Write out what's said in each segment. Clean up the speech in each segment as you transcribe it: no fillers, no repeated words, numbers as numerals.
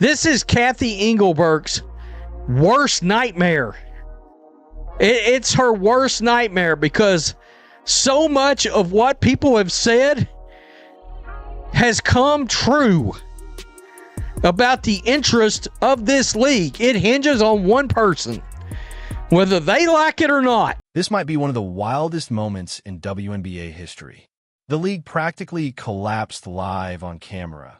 This is Cathy Engelbert's worst nightmare. It's her worst nightmare because so much of what people have said has come true about the interest of this league. It hinges on one person, whether they like it or not. This might be one of the wildest moments in WNBA history. The league practically collapsed live on camera.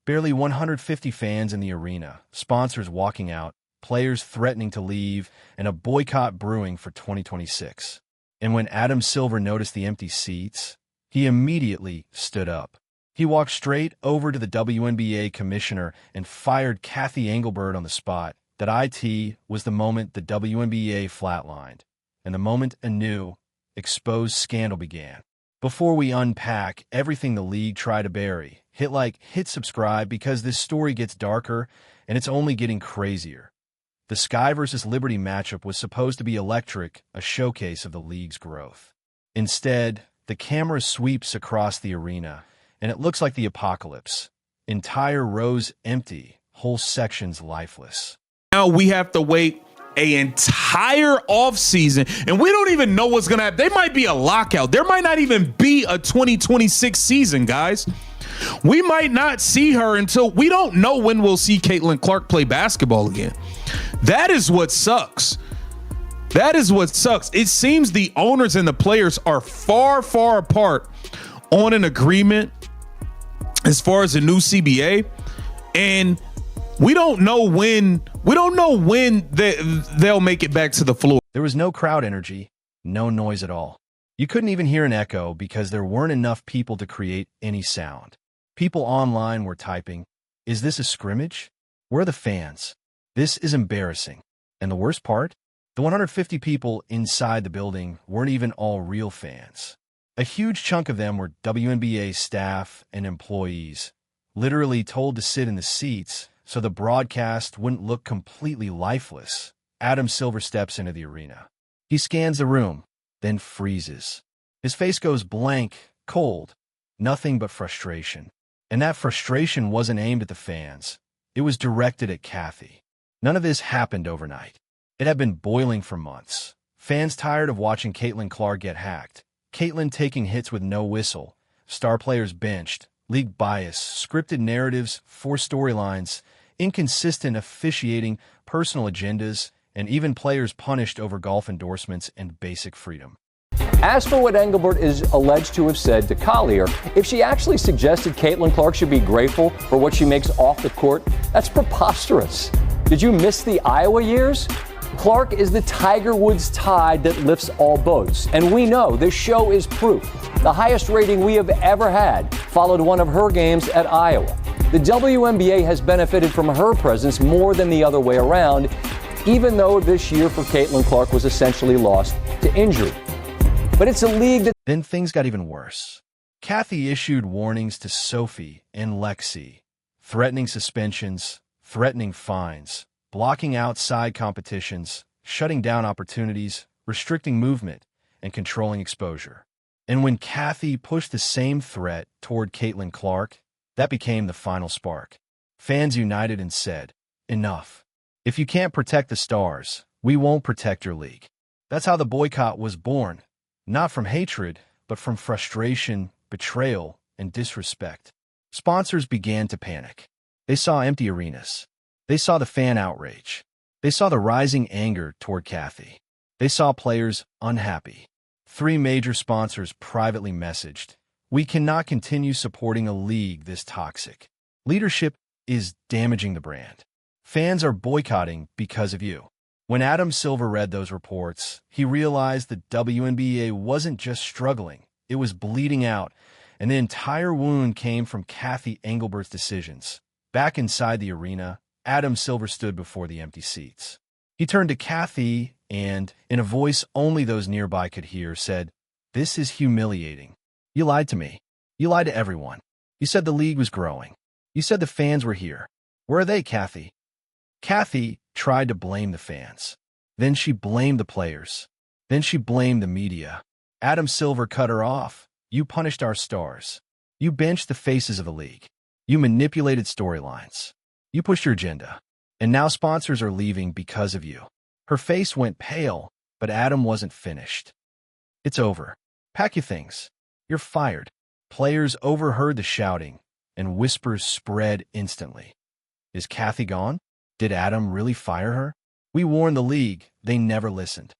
Barely 150 fans in the arena, sponsors walking out, players threatening to leave, and a boycott brewing for 2026. And when Adam Silver noticed the empty seats, he immediately stood up. He walked straight over to the WNBA commissioner and fired Cathy Engelbert on the spot. That IT was the moment the WNBA flatlined, and the moment a new, exposed scandal began. Before we unpack everything the league tried to bury, hit subscribe because this story gets darker and it's only getting crazier. The Sky vs. Liberty matchup was supposed to be electric, a showcase of the league's growth. Instead, the camera sweeps across the arena, and it looks like the apocalypse. Entire rows empty, whole sections lifeless. Now we have to wait an entire offseason, and we don't even know what's going to happen. There might be a lockout. There might not even be a 2026 season, guys. We might not see her until we don't know when we'll see Caitlin Clark play basketball again. That is what sucks. That is what sucks. It seems the owners and the players are far, far apart on an agreement as far as the new CBA, and we don't know when they'll make it back to the floor. There was no crowd energy, no noise at all. You couldn't even hear an echo because there weren't enough people to create any sound. People online were typing, "Is this a scrimmage? Where are the fans? This is embarrassing." And the worst part? The 150 people inside the building weren't even all real fans. A huge chunk of them were WNBA staff and employees, literally told to sit in the seats so the broadcast wouldn't look completely lifeless. Adam Silver steps into the arena. He scans the room, then freezes. His face goes blank, cold, nothing but frustration. And that frustration wasn't aimed at the fans. It was directed at Cathy. None of this happened overnight. It had been boiling for months. Fans tired of watching Caitlin Clark get hacked. Caitlin taking hits with no whistle. Star players benched. League bias, scripted narratives, forced storylines, inconsistent officiating, personal agendas, and even players punished over golf endorsements and basic freedom. As for what Engelbert is alleged to have said to Collier, if she actually suggested Caitlin Clark should be grateful for what she makes off the court, that's preposterous. Did you miss the Iowa years? Clark is the Tiger Woods tide that lifts all boats. And we know this show is proof. The highest rating we have ever had followed one of her games at Iowa. The WNBA has benefited from her presence more than the other way around, even though this year for Caitlin Clark was essentially lost to injury. But it's a league that... Then things got even worse. Cathy issued warnings to Sophie and Lexi, threatening suspensions, threatening fines, blocking outside competitions, shutting down opportunities, restricting movement, and controlling exposure. And when Cathy pushed the same threat toward Caitlin Clark, that became the final spark. Fans united and said, "Enough. If you can't protect the stars, we won't protect your league." That's how the boycott was born, not from hatred, but from frustration, betrayal, and disrespect. Sponsors began to panic. They saw empty arenas. They saw the fan outrage. They saw the rising anger toward Cathy. They saw players unhappy. 3 major sponsors privately messaged, "We cannot continue supporting a league this toxic. Leadership is damaging the brand. Fans are boycotting because of you." When Adam Silver read those reports, he realized the WNBA wasn't just struggling, it was bleeding out, and the entire wound came from Cathy Engelbert's decisions. Back inside the arena, Adam Silver stood before the empty seats. He turned to Cathy and, in a voice only those nearby could hear, said, "This is humiliating. You lied to me. You lied to everyone. You said the league was growing. You said the fans were here. Where are they, Cathy?" Cathy tried to blame the fans. Then she blamed the players. Then she blamed the media. Adam Silver cut her off. "You punished our stars. You benched the faces of the league. You manipulated storylines. You pushed your agenda, and now sponsors are leaving because of you. Her face went pale, but Adam wasn't finished. It's over. Pack your things. You're fired. Players overheard the shouting, and whispers spread instantly. Is Cathy gone? Did Adam really fire her? We warned the league. They never listened.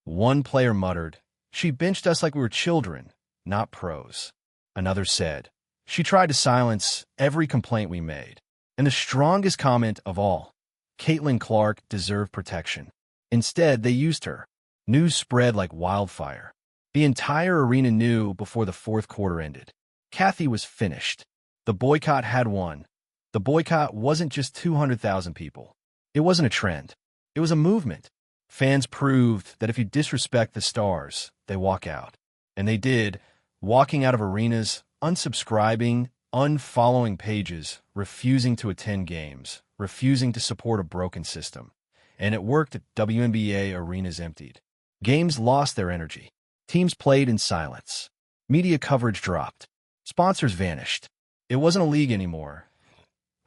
One player muttered, "She benched us like we were children, not pros." Another said, "She tried to silence every complaint we made." And the strongest comment of all, Caitlin Clark deserved protection. Instead, they used her. News spread like wildfire. The entire arena knew before the fourth quarter ended. Cathy was finished. The boycott had won. The boycott wasn't just 200,000 people. It wasn't a trend. It was a movement. Fans proved that if you disrespect the stars, they walk out. And they did, walking out of arenas, unsubscribing, unfollowing pages, refusing to attend games, refusing to support a broken system. And it worked. At WNBA arenas emptied. Games lost their energy. Teams played in silence. Media coverage dropped. Sponsors vanished. It wasn't a league anymore.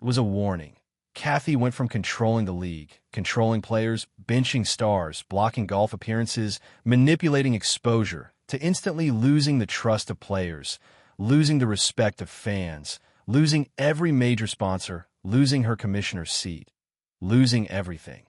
It was a warning. Cathy went from controlling the league, controlling players, benching stars, blocking golf appearances, manipulating exposure, to instantly losing the trust of players, losing the respect of fans, losing every major sponsor, losing her commissioner's seat, losing everything.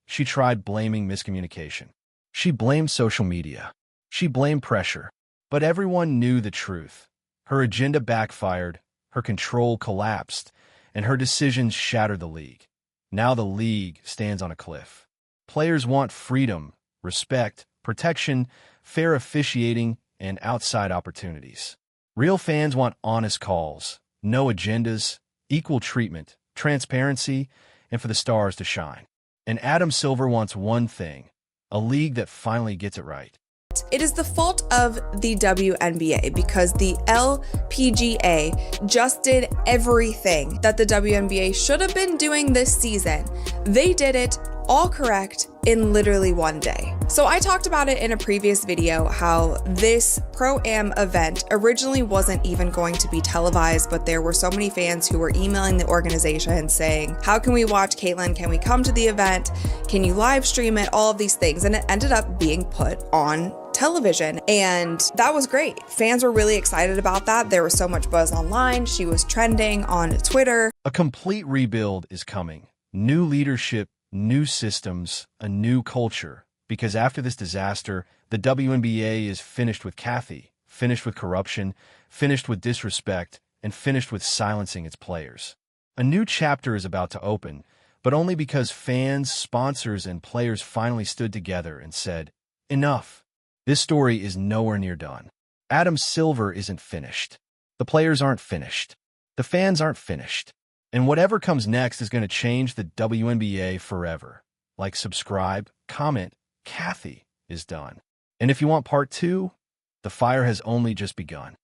She tried blaming miscommunication. She blamed social media. She blamed pressure. But everyone knew the truth. Her agenda backfired, her control collapsed, and her decisions shattered the league. Now the league stands on a cliff. Players want freedom, respect, protection, fair officiating, and outside opportunities. Real fans want honest calls, no agendas, equal treatment, transparency, and for the stars to shine. And Adam Silver wants one thing, a league that finally gets it right. It is the fault of the WNBA because the LPGA just did everything that the WNBA should have been doing this season. They did it all correct in literally one day. So I talked about it in a previous video how this Pro-Am event originally wasn't even going to be televised, but there were so many fans who were emailing the organization saying, how can we watch Caitlin? Can we come to the event? Can you live stream it? All of these things. And it ended up being put on television, and that was great. Fans were really excited about that. There was so much buzz online. She was trending on Twitter. A complete rebuild is coming. New leadership, new systems, a new culture. Because after this disaster, the WNBA is finished with Cathy, finished with corruption, finished with disrespect, and finished with silencing its players. A new chapter is about to open, but only because fans, sponsors, and players finally stood together and said, enough. This story is nowhere near done. Adam Silver isn't finished. The players aren't finished. The fans aren't finished. And whatever comes next is going to change the WNBA forever. Like, subscribe, comment, Cathy is done. And if you want part 2, the fire has only just begun.